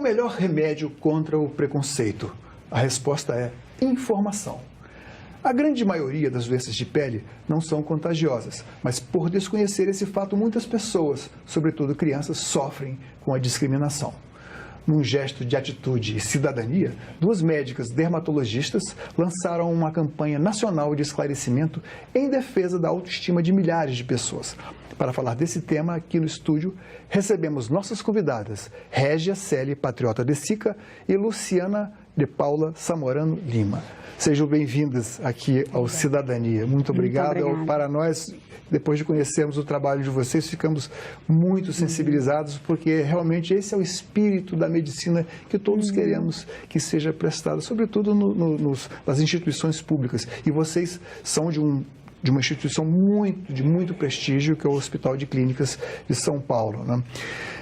melhor remédio contra o preconceito? A resposta é informação. A grande maioria das doenças de pele não são contagiosas, mas por desconhecer esse fato, muitas pessoas, sobretudo crianças, sofrem com a discriminação. Num gesto de atitude e cidadania, duas médicas dermatologistas lançaram uma campanha nacional de esclarecimento em defesa da autoestima de milhares de pessoas. Para falar desse tema, aqui no estúdio, recebemos nossas convidadas, Régia Celi Patriota de Sica e Luciana de Paula Samorano Lima. Sejam bem-vindas aqui ao Cidadania. Muito obrigado. Para nós, depois de conhecermos o trabalho de vocês, ficamos muito sensibilizados, porque realmente esse é o espírito da medicina que todos queremos que seja prestado, sobretudo nas instituições públicas. E vocês são de uma instituição de muito prestígio, que é o Hospital de Clínicas de São Paulo, né?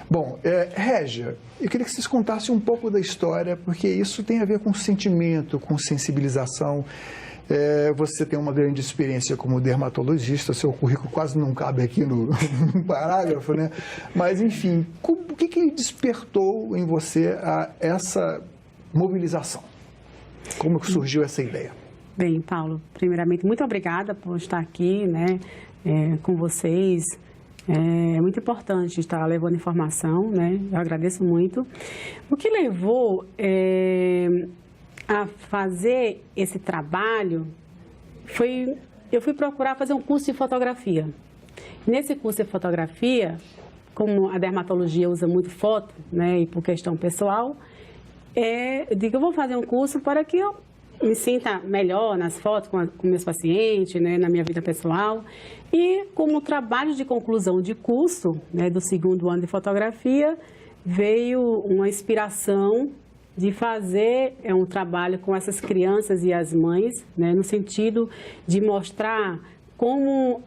Bom, Régia, eu queria que vocês contassem um pouco da história, porque isso tem a ver com sentimento, com sensibilização. Você tem uma grande experiência como dermatologista, seu currículo quase não cabe aqui no parágrafo, né? Mas, enfim, o que despertou em você essa mobilização? Como que surgiu essa ideia? Bem, Paulo, primeiramente, muito obrigada por estar aqui, né, com vocês. É muito importante estar levando informação, né? Eu agradeço muito. O que levou a fazer esse trabalho foi... Eu fui procurar fazer um curso de fotografia. Nesse curso de fotografia, como a dermatologia usa muito foto, né, e por questão pessoal, eu digo, eu vou fazer um curso para que eu me sinta melhor nas fotos com meus pacientes, né, na minha vida pessoal. E como trabalho de conclusão de curso, né, do segundo ano de fotografia, veio uma inspiração de fazer um trabalho com essas crianças e as mães, né, no sentido de mostrar como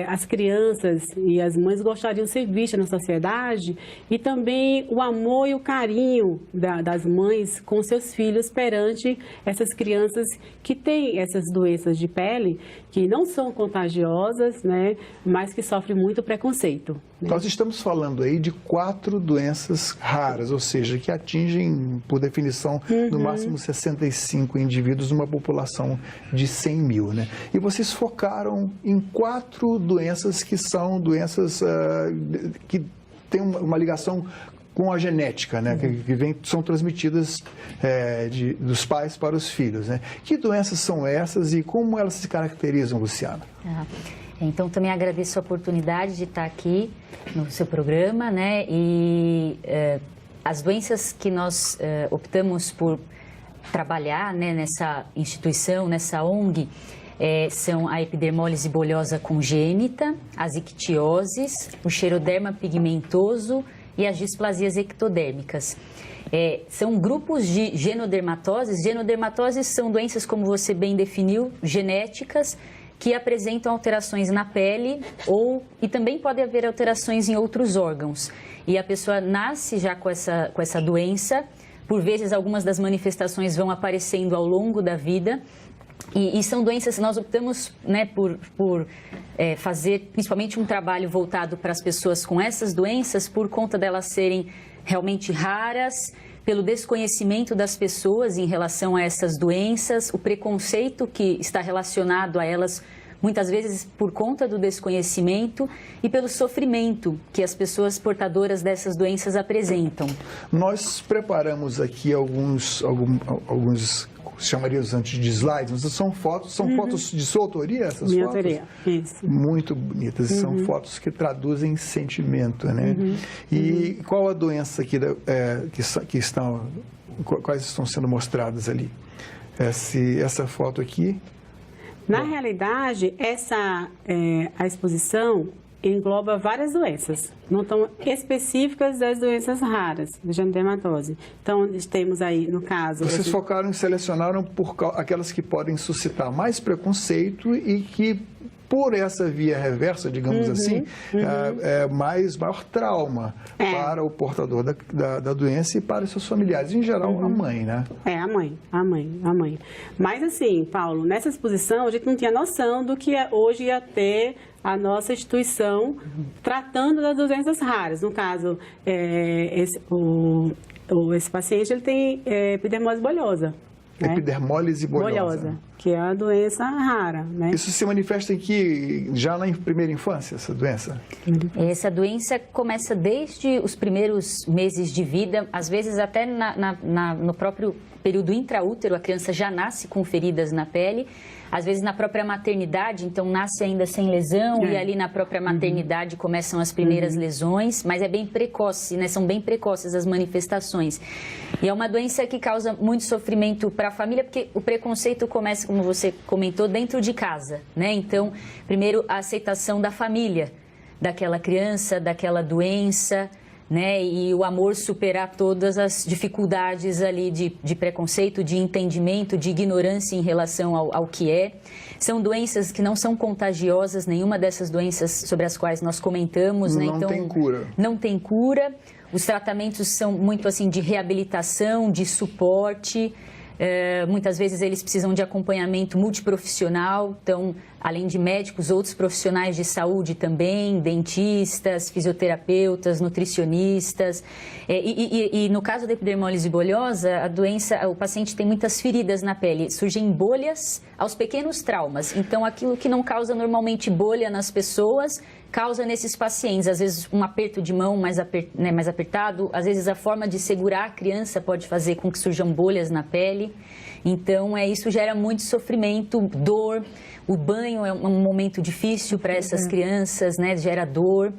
as crianças e as mães gostariam de ser vistas na sociedade, e também o amor e o carinho das mães com seus filhos perante essas crianças que têm essas doenças de pele, que não são contagiosas, né, mas que sofrem muito preconceito, né? Nós estamos falando aí de 4 doenças raras, ou seja, que atingem, por definição, no máximo 65 indivíduos numa população de 100 mil, né? E vocês focaram em 4 doenças que são doenças que têm uma ligação com a genética, né? São transmitidas dos pais para os filhos, né? Que doenças são essas e como elas se caracterizam, Luciana? Então, também agradeço a oportunidade de estar aqui no seu programa, né? E as doenças que nós optamos por trabalhar, né, nessa instituição, nessa ONG, são a epidermólise bolhosa congênita, as ictioses, o xeroderma pigmentoso e as displasias ectodérmicas. São grupos de genodermatoses. Genodermatoses são doenças, como você bem definiu, genéticas, que apresentam alterações na pele e também pode haver alterações em outros órgãos. E a pessoa nasce já com essa doença. Por vezes, algumas das manifestações vão aparecendo ao longo da vida. E são doenças, nós optamos, né, por fazer principalmente um trabalho voltado para as pessoas com essas doenças, por conta delas serem realmente raras, pelo desconhecimento das pessoas em relação a essas doenças, o preconceito que está relacionado a elas, muitas vezes por conta do desconhecimento, e pelo sofrimento que as pessoas portadoras dessas doenças apresentam. Nós preparamos aqui alguns chamaríamos antes de slides, mas são fotos de sua autoria, essas Minha fotos? autoria, isso. Muito bonitas, são fotos que traduzem sentimento, né? E qual a doença aqui quais estão sendo mostradas ali? Essa foto aqui? Na realidade, a exposição engloba várias doenças, não tão específicas das doenças raras, da genodermatose. Então, temos aí, no caso... Vocês focaram e selecionaram aquelas que podem suscitar mais preconceito e que, por essa via reversa, digamos assim, maior trauma para o portador da doença e para os seus familiares, em geral, a mãe, né? A mãe. Mas assim, Paulo, nessa exposição a gente não tinha noção do que hoje ia ter a nossa instituição tratando das doenças raras. No caso, esse paciente ele tem epidermose bolhosa. Né? Epidermólise bolhosa. Que é a doença rara, né? Isso se manifesta em que, já na primeira infância, essa doença? Essa doença começa desde os primeiros meses de vida, às vezes até no próprio período intraútero, a criança já nasce com feridas na pele, às vezes na própria maternidade, então nasce ainda sem lesão e ali na própria maternidade começam as primeiras lesões, mas é bem precoce, né? São bem precoces as manifestações. E é uma doença que causa muito sofrimento para a família, porque o preconceito começa, como você comentou, dentro de casa, né? Então, primeiro a aceitação da família, daquela criança, daquela doença, né? E o amor superar todas as dificuldades ali de preconceito, de entendimento, de ignorância em relação ao que é. São doenças que não são contagiosas, nenhuma dessas doenças sobre as quais nós comentamos, né? Não tem cura. Não tem cura. Os tratamentos são muito assim de reabilitação, de suporte. Muitas vezes eles precisam de acompanhamento multiprofissional, então, além de médicos, outros profissionais de saúde também, dentistas, fisioterapeutas, nutricionistas. E no caso da epidermólise bolhosa, a doença, o paciente tem muitas feridas na pele, surgem bolhas aos pequenos traumas. Então, aquilo que não causa normalmente bolha nas pessoas, causa nesses pacientes, às vezes um aperto de mão mais apertado, às vezes a forma de segurar a criança pode fazer com que surjam bolhas na pele. Então, isso gera muito sofrimento, dor. O banho é um momento difícil para essas crianças, né? Gera dor.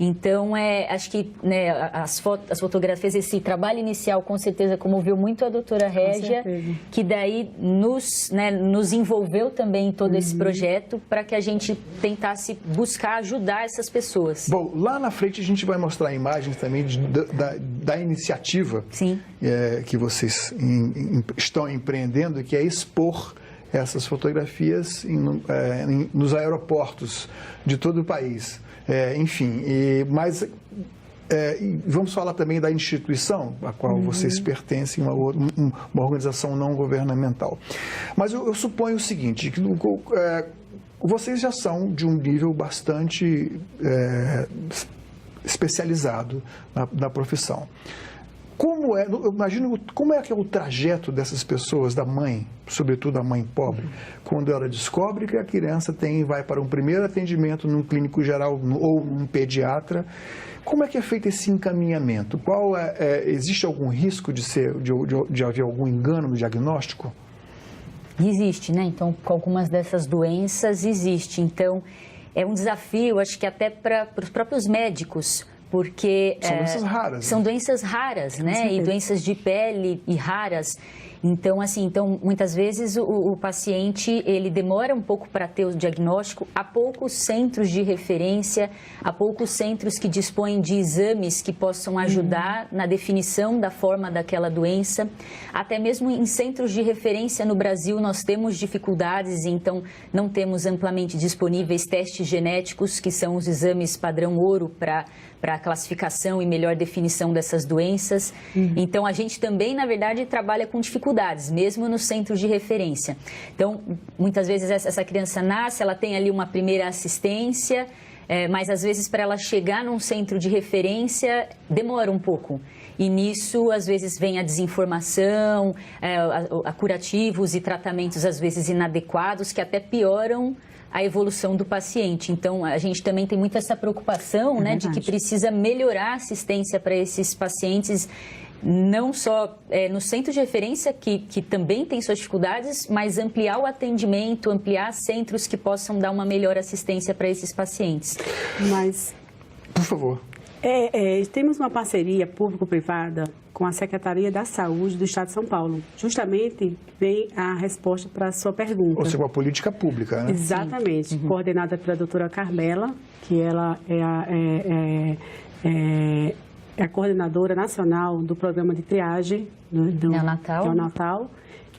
Então, acho que né, as fotografias, esse trabalho inicial, com certeza, comoveu muito a doutora Régia, que daí nos envolveu também em todo esse projeto para que a gente tentasse buscar ajudar essas pessoas. Bom, lá na frente a gente vai mostrar imagens também da iniciativa que vocês estão empreendendo, que é expor essas fotografias nos aeroportos de todo o país. Mas vamos falar também da instituição a qual vocês pertencem, uma organização não governamental. Mas eu suponho o seguinte, que vocês já são de um nível bastante especializado na profissão. Eu imagino como é que é o trajeto dessas pessoas, da mãe, sobretudo a mãe pobre, quando ela descobre que a criança vai para um primeiro atendimento num clínico geral ou num pediatra. Como é que é feito esse encaminhamento? Existe algum risco de haver algum engano no diagnóstico? Existe, né? Então, com algumas dessas doenças existe. Então, é um desafio, acho que até para os próprios médicos, porque são doenças raras. São doenças raras, né? E doenças de pele e raras. Então, muitas vezes o paciente, ele demora um pouco para ter o diagnóstico. Há poucos centros de referência, há poucos centros que dispõem de exames que possam ajudar na definição da forma daquela doença. Até mesmo em centros de referência no Brasil nós temos dificuldades, então não temos amplamente disponíveis testes genéticos, que são os exames padrão ouro para a classificação e melhor definição dessas doenças. Então, a gente também, na verdade, trabalha com dificuldades, mesmo nos centros de referência. Então, muitas vezes essa criança nasce, ela tem ali uma primeira assistência, mas às vezes para ela chegar num centro de referência demora um pouco. E nisso, às vezes, vem a desinformação, a curativos e tratamentos, às vezes, inadequados, que até pioram a evolução do paciente. Então, a gente também tem muito essa preocupação, né, de que precisa melhorar a assistência para esses pacientes, não só no centro de referência, que também tem suas dificuldades, mas ampliar o atendimento, ampliar centros que possam dar uma melhor assistência para esses pacientes. Mas, por favor. Temos uma parceria público-privada com a Secretaria da Saúde do Estado de São Paulo. Justamente vem a resposta para a sua pergunta. Ou seja, uma política pública, né? Exatamente. Coordenada pela doutora Carmela, que ela é a coordenadora nacional do programa de triagem do neonatal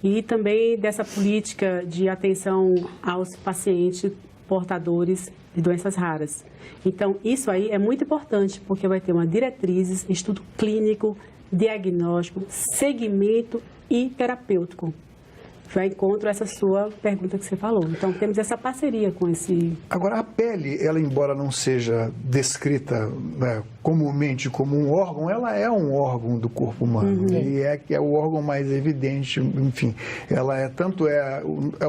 e também dessa política de atenção aos pacientes portadores de doenças raras. Então, isso aí é muito importante, porque vai ter uma diretrizes, estudo clínico, diagnóstico, segmento e terapêutico. vai encontro essa sua pergunta que você falou. Então, temos essa parceria com esse... Agora, a pele, ela embora não seja descrita, né, comumente como um órgão, ela é um órgão do corpo humano. E é o órgão mais evidente, enfim. Ela é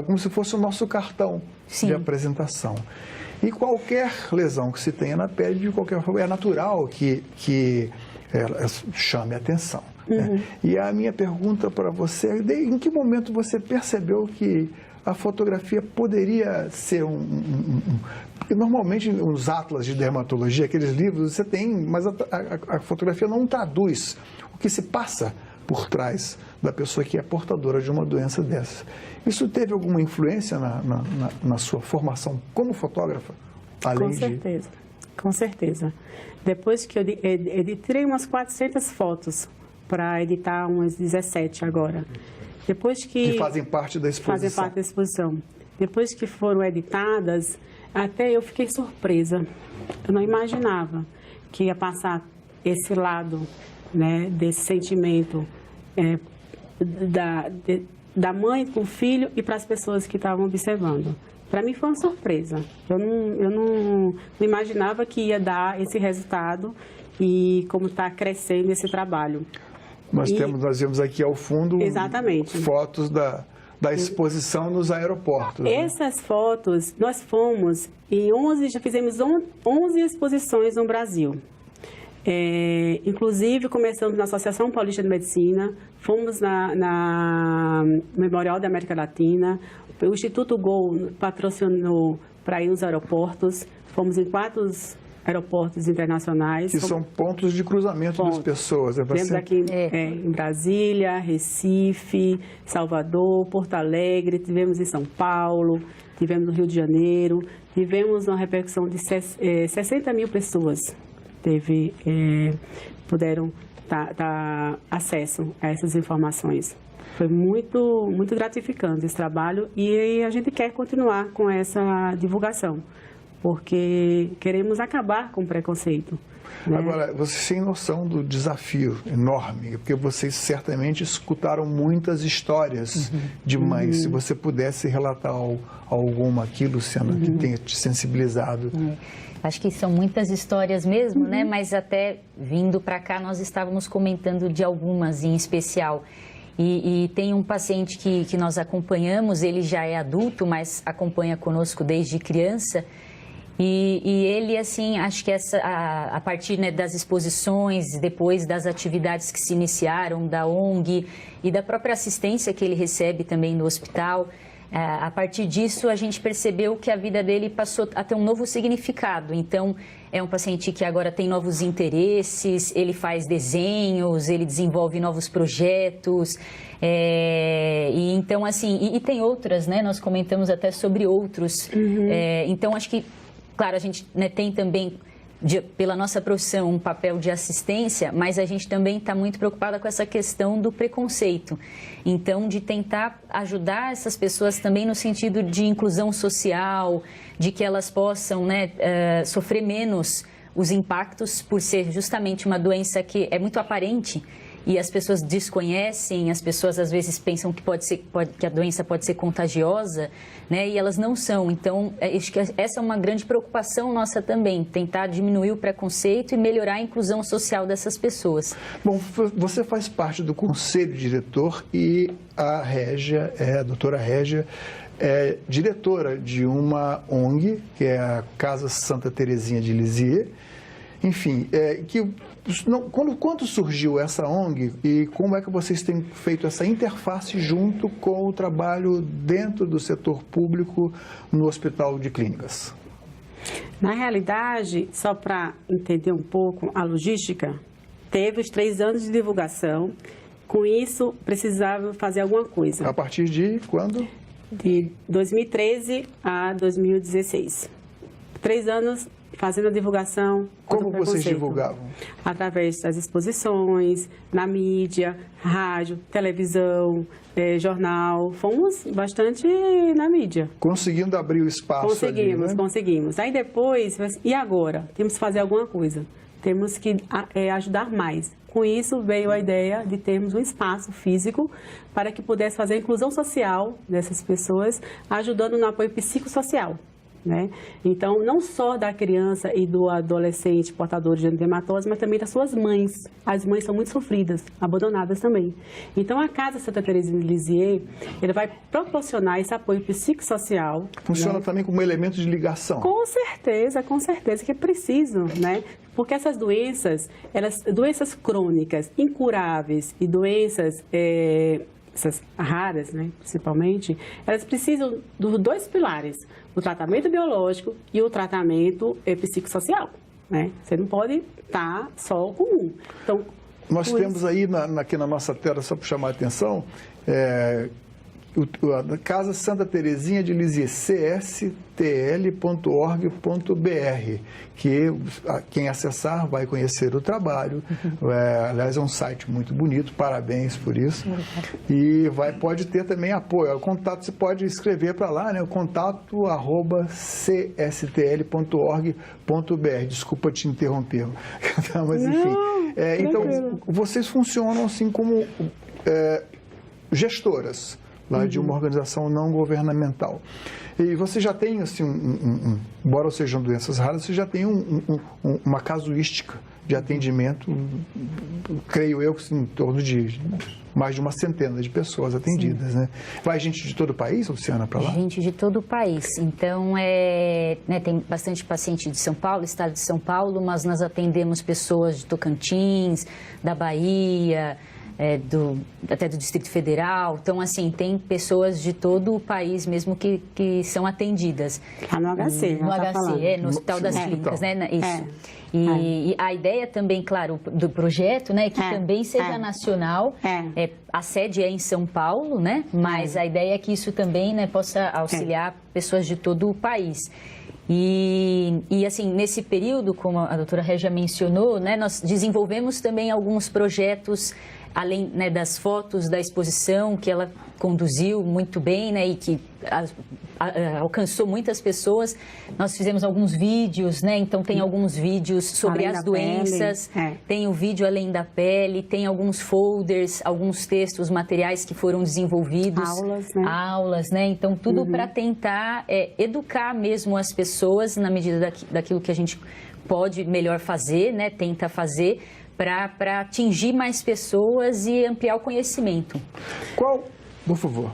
como se fosse o nosso cartão de apresentação. E qualquer lesão que se tenha na pele, de qualquer forma, é natural que ela chame a atenção. Né? E a minha pergunta para você é, em que momento você percebeu que a fotografia poderia ser porque normalmente os atlas de dermatologia, aqueles livros, você tem, mas a fotografia não traduz o que se passa por trás da pessoa que é portadora de uma doença dessa. Isso teve alguma influência na sua formação como fotógrafa? Com certeza, com certeza. Depois que eu editei umas 400 fotos para editar umas 17 agora. Depois que fazem parte da exposição. Fazem parte da exposição. Depois que foram editadas, até eu fiquei surpresa. Eu não imaginava que ia passar esse lado, né, desse sentimento da mãe com o filho e para as pessoas que estavam observando. Para mim foi uma surpresa. Eu não imaginava que ia dar esse resultado e como está crescendo esse trabalho. Nós vemos aqui ao fundo fotos da exposição nos aeroportos. Essas fotos, nós fomos em 11, já fizemos 11 exposições no Brasil. Inclusive, começamos na Associação Paulista de Medicina, fomos na Memorial da América Latina, o Instituto Gol patrocinou para ir nos aeroportos, fomos em 4 aeroportos internacionais. Que são pontos de cruzamento das pessoas. Temos aqui em Brasília, Recife, Salvador, Porto Alegre, tivemos em São Paulo, tivemos no Rio de Janeiro, tivemos uma repercussão de 60 mil pessoas puderam dar acesso a essas informações. Foi muito, muito gratificante esse trabalho e a gente quer continuar com essa divulgação, porque queremos acabar com o preconceito. Né? Agora, vocês têm noção do desafio enorme, porque vocês certamente escutaram muitas histórias de mães. Se você pudesse relatar alguma aqui, Luciana, que tenha te sensibilizado. Acho que são muitas histórias mesmo, né? Mas até vindo para cá, nós estávamos comentando de algumas em especial. E tem um paciente que nós acompanhamos, ele já é adulto, mas acompanha conosco desde criança. E ele, assim, acho que a partir, né, das exposições, depois das atividades que se iniciaram, da ONG e da própria assistência que ele recebe também no hospital, a partir disso a gente percebeu que a vida dele passou a ter um novo significado. Então, é um paciente que agora tem novos interesses, ele faz desenhos, ele desenvolve novos projetos, e então, assim, e tem outras, né? Nós comentamos até sobre outros. Então, acho que, claro, a gente, né, tem também, pela nossa profissão, um papel de assistência, mas a gente também está muito preocupada com essa questão do preconceito. Então, de tentar ajudar essas pessoas também no sentido de inclusão social, de que elas possam, né, sofrer menos os impactos por ser justamente uma doença que é muito aparente e as pessoas desconhecem, as pessoas às vezes pensam que que a doença pode ser contagiosa, né? E elas não são. Então, acho que essa é uma grande preocupação nossa também, tentar diminuir o preconceito e melhorar a inclusão social dessas pessoas. Bom, você faz parte do conselho diretor e a Régia, a doutora Régia, é diretora de uma ONG, que é a Casa Santa Terezinha de Lisieux. Enfim, quando surgiu essa ONG e como é que vocês têm feito essa interface junto com o trabalho dentro do setor público no Hospital de Clínicas? Na realidade, só para entender um pouco a logística, teve os 3 anos de divulgação, com isso precisava fazer alguma coisa. A partir de quando? De 2013 a 2016. 3 anos fazendo a divulgação. Como vocês divulgavam? Através das exposições, na mídia, rádio, televisão, jornal. Fomos bastante na mídia. Conseguindo abrir o espaço. Conseguimos, ali, né? Conseguimos. Aí depois, e agora? Temos que fazer alguma coisa. Temos que ajudar mais. Com isso veio a ideia de termos um espaço físico para que pudesse fazer a inclusão social dessas pessoas, ajudando no apoio psicossocial. Né? Então, não só da criança e do adolescente portador de dermatose, mas também das suas mães. As mães são muito sofridas, abandonadas também. Então, a Casa Santa Teresinha de Lisieux, ele vai proporcionar esse apoio psicossocial. Funciona, né, também como elemento de ligação. Com certeza, que é preciso, né? Porque essas doenças, doenças crônicas, incuráveis e doenças essas raras, né, principalmente, elas precisam dos dois pilares, o tratamento biológico e o tratamento psicossocial, né? Você não pode estar só com um. Então, nós temos aí aqui na nossa tela, só para chamar a atenção, a Casa Santa Teresinha de Lisieux, cstl.org.br, que quem acessar vai conhecer o trabalho. Aliás, é um site muito bonito, parabéns por isso. E pode ter também apoio. O contato, você pode escrever para lá, né? O contato@cstl.org.br. Desculpa te interromper. Mas enfim. Então, vocês funcionam assim como gestoras lá de uma organização não governamental. E você já tem, assim, embora sejam doenças raras, você já tem uma casuística de atendimento, creio eu, em torno de mais de uma centena de pessoas atendidas, né? Vai gente de todo o país, Luciana, para lá? Gente de todo o país. Então, tem bastante paciente de São Paulo, estado de São Paulo, mas nós atendemos pessoas de Tocantins, da Bahia, até do Distrito Federal. Então, assim, tem pessoas de todo o país mesmo que são atendidas. No HC. No HC, no Hospital das Clínicas, né? Isso. E a ideia também, claro, do projeto, né, é que também seja nacional. A sede é em São Paulo, né? Mas a ideia é que isso também, né, possa auxiliar pessoas de todo o país. E assim, nesse período, como a doutora Régia mencionou, né, nós desenvolvemos também alguns projetos, além, né, das fotos da exposição, que ela conduziu muito bem, né, e que alcançou muitas pessoas. Nós fizemos alguns vídeos, né, então tem alguns vídeos sobre as doenças, tem o vídeo Além da Pele, tem alguns folders, alguns textos, materiais que foram desenvolvidos. Aulas, né, então tudo para tentar educar mesmo as pessoas na medida daquilo que a gente pode melhor fazer, né, tenta fazer, para atingir mais pessoas e ampliar o conhecimento. Por favor.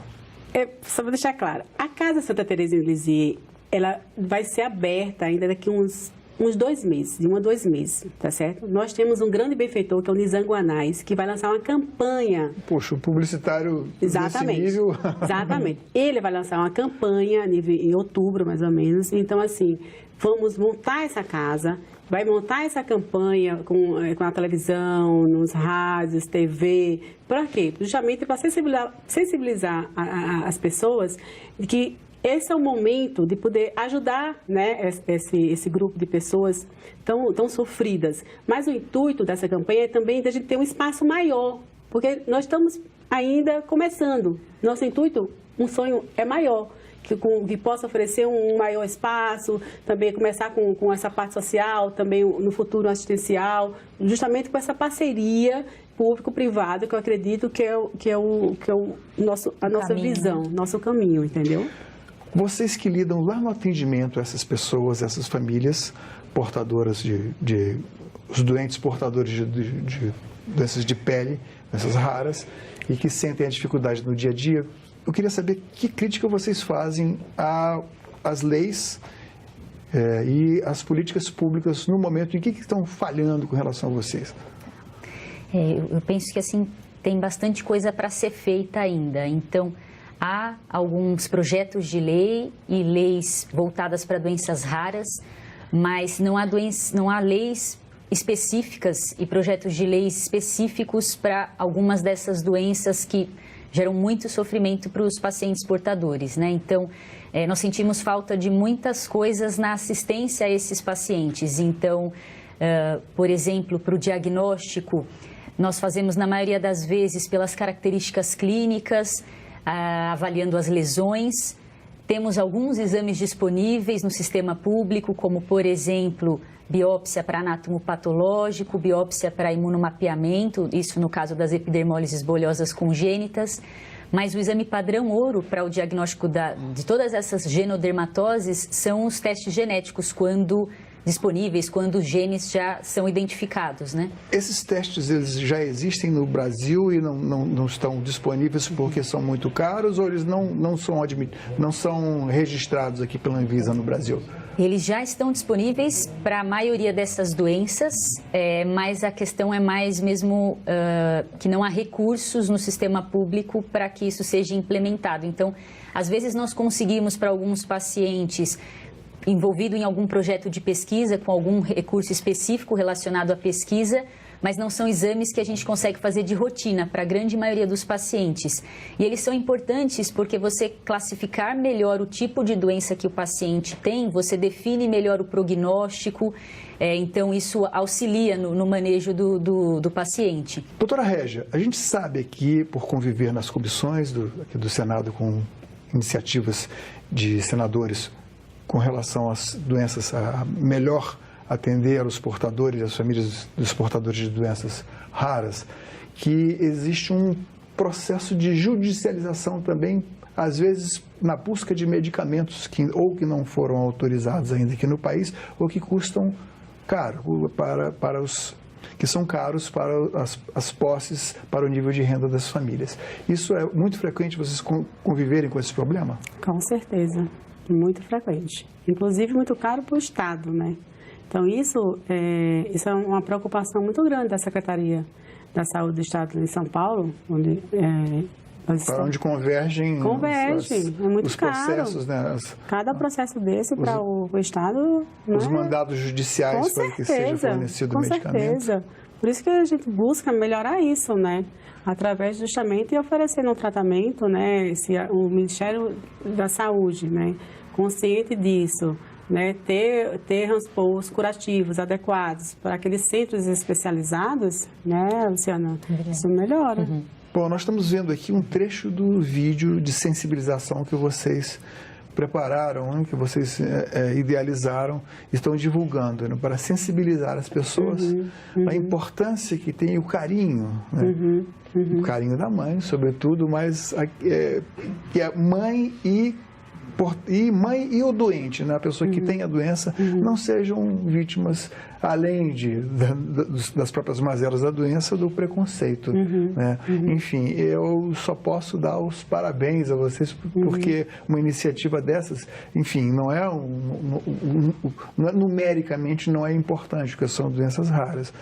Só para deixar claro, a Casa Santa Teresinha de Lisieux, ela vai ser aberta ainda daqui uns 2 meses, de 1 a 2 meses, tá certo? Nós temos um grande benfeitor, que é o Nizam Guanais, que vai lançar uma campanha. Poxa, o publicitário nesse nível. Exatamente. Ele vai lançar uma campanha em outubro, mais ou menos. Então, assim, vamos montar essa casa, vai montar essa campanha com a televisão, nos rádios, TV. Para quê? Justamente para sensibilizar as pessoas de que esse é o momento de poder ajudar, né, esse grupo de pessoas tão sofridas. Mas o intuito dessa campanha é também de a gente ter um espaço maior, porque nós estamos ainda começando. Nosso intuito, um sonho é maior. Que possa oferecer um maior espaço, também começar com essa parte social, também no futuro assistencial, justamente com essa parceria público-privada, que eu acredito que é a nossa visão, nosso caminho, entendeu? Vocês que lidam lá no atendimento a essas pessoas, essas famílias portadoras os doentes portadores de doenças de pele, doenças raras, e que sentem a dificuldade no dia a dia, eu queria saber que crítica vocês fazem às leis e às políticas públicas no momento em que estão falhando com relação a vocês. Eu penso que assim tem bastante coisa para ser feita ainda. Então, há alguns projetos de lei e leis voltadas para doenças raras, mas não há leis específicas e projetos de leis específicos para algumas dessas doenças que geram muito sofrimento para os pacientes portadores, né? Então, nós sentimos falta de muitas coisas na assistência a esses pacientes. Então, por exemplo, para o diagnóstico, nós fazemos, na maioria das vezes, pelas características clínicas, avaliando as lesões. Temos alguns exames disponíveis no sistema público, como, por exemplo, biópsia para anatomopatológico, biópsia para imunomapeamento, isso no caso das epidermólises bolhosas congênitas. Mas o exame padrão ouro para o diagnóstico de todas essas genodermatoses são os testes genéticos, quando disponíveis, quando os genes já são identificados, né? Esses testes, eles já existem no Brasil e não estão disponíveis porque são muito caros, ou eles não são registrados aqui pela Anvisa no Brasil? Eles já estão disponíveis para a maioria dessas doenças, mas a questão é mais mesmo que não há recursos no sistema público para que isso seja implementado. Então, às vezes nós conseguimos para alguns pacientes envolvido em algum projeto de pesquisa, com algum recurso específico relacionado à pesquisa, mas não são exames que a gente consegue fazer de rotina para a grande maioria dos pacientes. E eles são importantes porque você classificar melhor o tipo de doença que o paciente tem, você define melhor o prognóstico, então isso auxilia no manejo do paciente. Doutora Régia, a gente sabe aqui, por conviver nas comissões aqui do Senado com iniciativas de senadores com relação às doenças, a melhor atender os portadores, as famílias dos portadores de doenças raras, que existe um processo de judicialização também, às vezes na busca de medicamentos que não foram autorizados ainda aqui no país, ou que custam caro para os que são caros para as posses, para o nível de renda das famílias. Isso é muito frequente, vocês conviverem com esse problema? Com certeza, muito frequente. Inclusive muito caro para o Estado, né? Então, isso é uma preocupação muito grande da Secretaria da Saúde do Estado de São Paulo, onde para onde convergem é muito os caro. processos, né? Cada processo desse para o Estado... Os mandados judiciais para que seja fornecido o medicamento. Com certeza. Por isso que a gente busca melhorar isso, né? Através justamente de oferecendo um tratamento, né? O Ministério da Saúde, né? Consciente disso, né? Ter os curativos adequados para aqueles centros especializados, né, Luciana? Isso melhora. Uhum. Bom, nós estamos vendo aqui um trecho do vídeo de sensibilização que vocês prepararam, que vocês idealizaram, estão divulgando, né, para sensibilizar as pessoas a importância que tem o carinho, né? O carinho da mãe, sobretudo, mas que é mãe e o doente, né? A pessoa que tem a doença, não sejam vítimas, além das próprias mazelas da doença, do preconceito. Né? Enfim, eu só posso dar os parabéns a vocês, porque uma iniciativa dessas, enfim, não é numericamente não é importante, porque são doenças raras.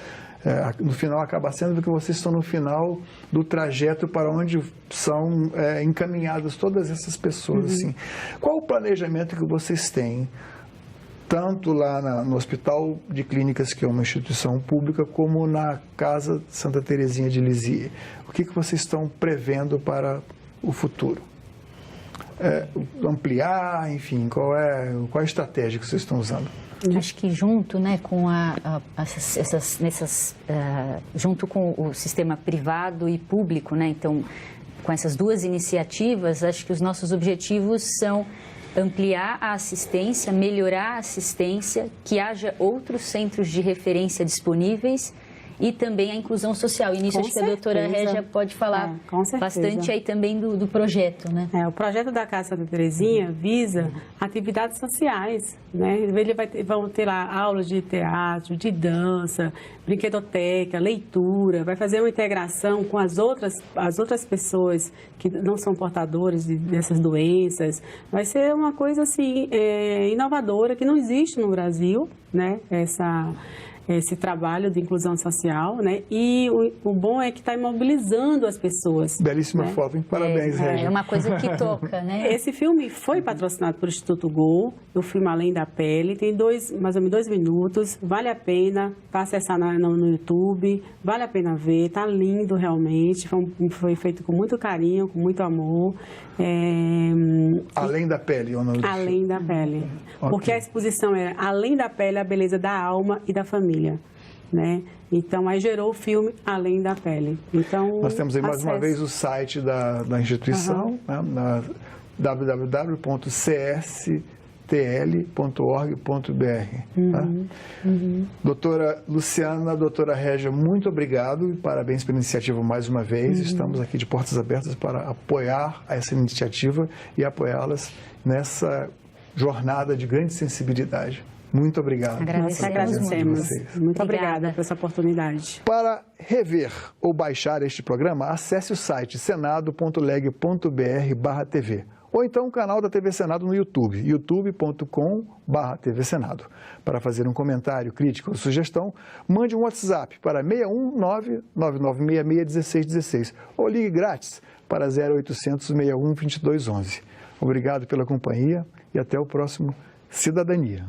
No final acaba sendo porque vocês estão no final do trajeto para onde são encaminhadas todas essas pessoas. Assim. Qual o planejamento que vocês têm, tanto lá no Hospital de Clínicas, que é uma instituição pública, como na Casa Santa Terezinha de Lisieux? O que vocês estão prevendo para o futuro? Ampliar, enfim, qual a estratégia que vocês estão usando? Acho que junto, né, com junto com o sistema privado e público, né, então com essas duas iniciativas, acho que os nossos objetivos são ampliar a assistência, melhorar a assistência, que haja outros centros de referência disponíveis e também a inclusão social. E nisso acho que a doutora Régia pode falar bastante aí também do projeto, né? O projeto da Casa Santa Terezinha visa atividades sociais, né? Vão ter lá aulas de teatro, de dança, brinquedoteca, leitura, vai fazer uma integração com as outras pessoas que não são portadores dessas doenças. Vai ser uma coisa assim, inovadora, que não existe no Brasil, né? Esse trabalho de inclusão social, né? E o bom é que está imobilizando as pessoas. Belíssima foto, hein? Parabéns, Régia. É uma coisa que toca, né? Esse filme foi patrocinado pelo Instituto Gol, o filme Além da Pele, tem mais ou menos 2 minutos, vale a pena para acessar no YouTube, vale a pena ver, tá lindo realmente, foi feito com muito carinho, com muito amor. Além da Pele, ou não? Além da Pele. Okay. Porque a exposição é Além da Pele, a beleza da alma e da família, né? Então, aí gerou o filme Além da Pele. Então, nós temos aí mais uma vez o site da instituição, né? www.cstl.org.br. Tá? Doutora Luciana, doutora Régia, muito obrigado e parabéns pela iniciativa mais uma vez. Estamos aqui de portas abertas para apoiar essa iniciativa e apoiá-las nessa jornada de grande sensibilidade. Muito obrigado. Agradecemos. Agradecemos. Muito Obrigada. obrigada por essa oportunidade. Para rever ou baixar este programa, acesse o site senado.leg.br/tv ou então o canal da TV Senado no YouTube, youtube.com/TV Senado. Para fazer um comentário, crítica ou sugestão, mande um WhatsApp para 619-9966-1616 ou ligue grátis para 0800 61 2211. Obrigado pela companhia e até o próximo Cidadania.